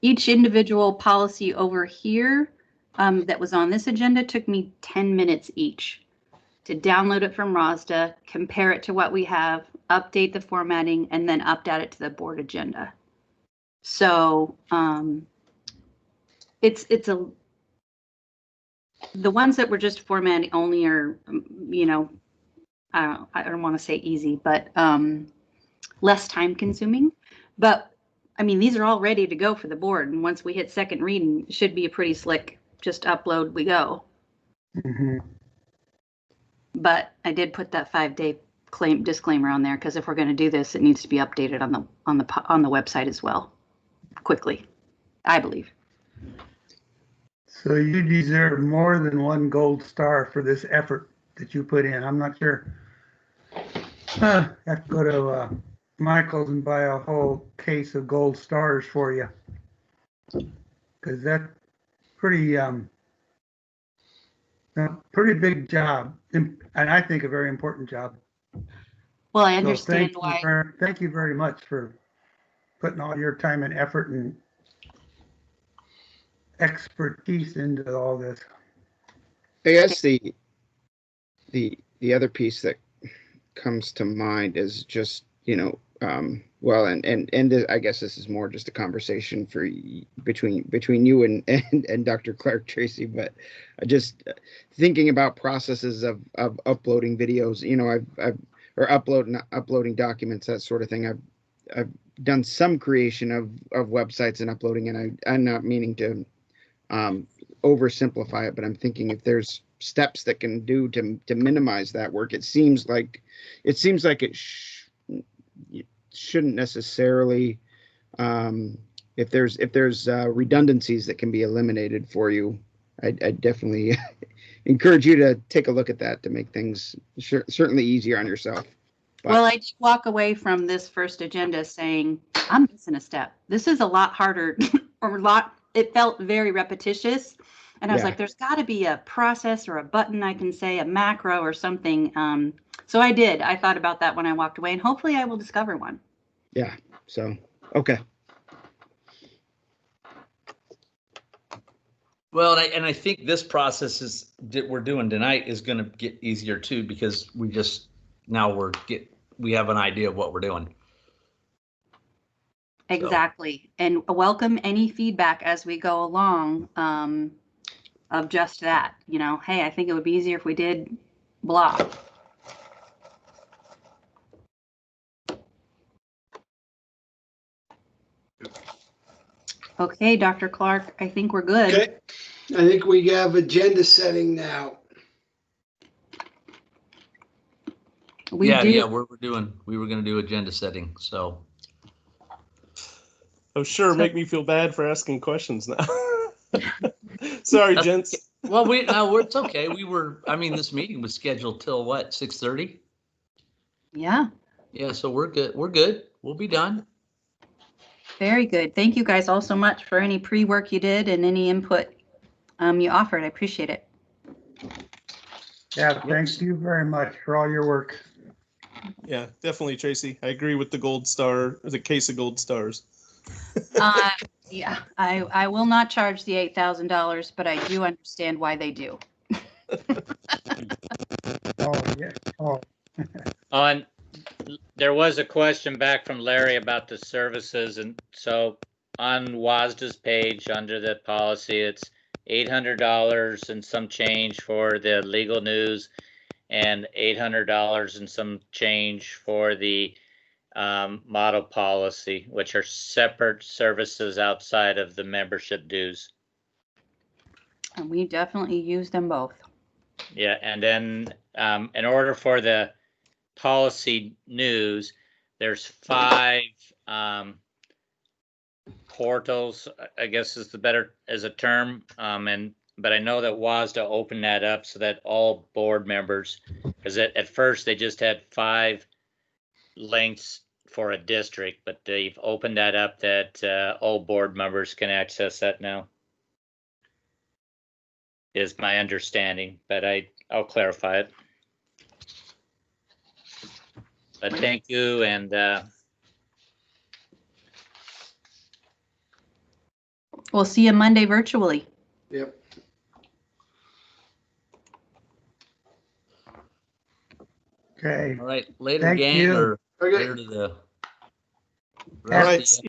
Each individual policy over here that was on this agenda took me 10 minutes each to download it from ROSDA, compare it to what we have, update the formatting, and then update it to the board agenda. So the ones that were just formatting only are, I don't want to say easy, but less time consuming. But I mean, these are all ready to go for the board. And once we hit second reading, it should be a pretty slick, just upload, we go. Mm-hmm. But I did put that 5-day disclaimer on there because if we're going to do this, it needs to be updated on the website as well, quickly, I believe. So you deserve more than 1 gold star for this effort that you put in. I'm not sure. I have to go to Michael's and buy a whole case of gold stars for you, because that's pretty pretty big job, and I think a very important job. Well, I So understand why. thank you very much for putting all your time and effort and expertise into all this. I guess the other piece that comes to mind is just, well, and I guess this is more just a conversation for between you and Dr. Clark, Tracy, but just thinking about processes of uploading videos, or uploading documents, that sort of thing. I've done some creation of websites and uploading, and I'm not meaning to oversimplify it, but I'm thinking if there's steps that can do to minimize that work. It seems like it shouldn't necessarily, if there's redundancies that can be eliminated for you, I definitely encourage you to take a look at that to make things certainly easier on yourself. But, well, I did walk away from this first agenda saying, I'm missing a step. This is a lot harder it felt very repetitious. And I was like, there's got to be a process or a button I can say, a macro or something. So I did. I thought about that when I walked away, and hopefully I will discover one. Yeah. So, okay. Well, and I think this process that we're doing tonight is going to get easier too, because we have an idea of what we're doing. Exactly. So. And welcome any feedback as we go along of just that, hey, I think it would be easier if we did blah. Okay, Dr. Clark, I think we're good. Okay, I think we have agenda setting now. We were going to do agenda setting, so. Oh, sure. Make me feel bad for asking questions now. Sorry, gents. Well, it's okay. This meeting was scheduled till what, 6:30? Yeah. Yeah, so we're good. We're good. We'll be done. Very good. Thank you guys all so much for any pre-work you did and any input you offered. I appreciate it. Yeah, thank you very much for all your work. Yeah, definitely, Tracy. I agree with the gold star, the case of gold stars. Yeah, I will not charge the $8,000, but I do understand why they do. Oh, yeah. Oh. There was a question back from Larry about the services, and so on WASDA's page under the policy, it's $800 and some change for the legal news, and $800 and some change for the model policy, which are separate services outside of the membership dues. And we definitely use them both. Yeah, and then in order for the policy news, there's 5 portals, I guess is a term. But I know that WASDA opened that up so that all board members, because at first they just had 5 links for a district, but they've opened that up that all board members can access that now. Is my understanding, but I'll clarify it. But thank you, and We'll see you Monday virtually. Yep. Okay. All right, later, Thank gang, you. or Okay. later to the All right. rest of you.